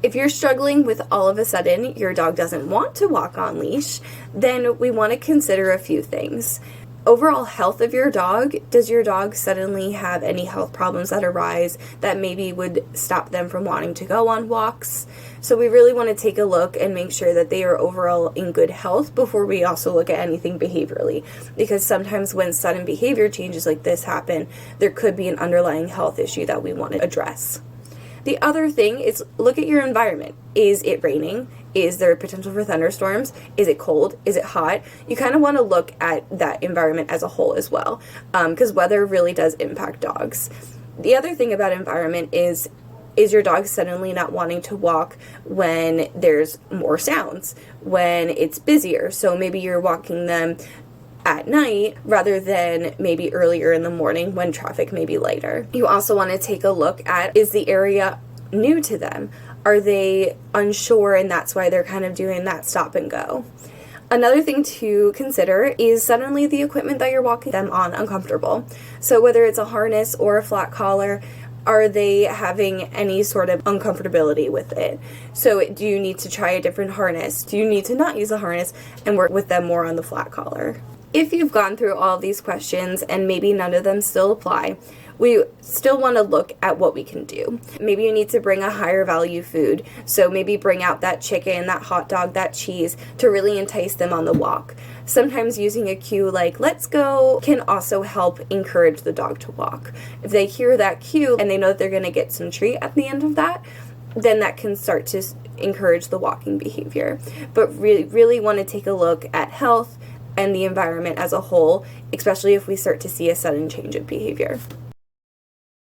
If you're struggling with all of a sudden your dog doesn't want to walk on leash, then we want to consider a few things. Overall health of your dog. Does your dog suddenly have any health problems that arise that maybe would stop them from wanting to go on walks? So we really want to take a look and make sure that they are overall in good health before we also look at anything behaviorally. Because sometimes when sudden behavior changes like this happen, there could be an underlying health issue that we want to address. The other thing is look at your environment. Is it raining? Is there potential for thunderstorms? Is it cold? Is it hot? You kind of want to look at that environment as a whole as well, because weather really does impact dogs. The other thing about environment is your dog suddenly not wanting to walk when there's more sounds, when it's busier? So maybe you're walking them at night rather than maybe earlier in the morning when traffic may be lighter. You also want to take a look at, is the area new to them? Are they unsure and that's why they're kind of doing that stop and go? Another thing to consider is suddenly the equipment that you're walking them on uncomfortable. So whether it's a harness or a flat collar, are they having any sort of uncomfortability with it? So do you need to try a different harness? Do you need to not use a harness and work with them more on the flat collar? If you've gone through all of these questions and maybe none of them still apply, we still want to look at what we can do. Maybe you need to bring a higher value food. So maybe bring out that chicken, that hot dog, that cheese to really entice them on the walk. Sometimes using a cue like "let's go" can also help encourage the dog to walk. If they hear that cue and they know that they're going to get some treat at the end of that, then that can start to encourage the walking behavior. But really want to take a look at health and the environment as a whole, especially if we start to see a sudden change of behavior.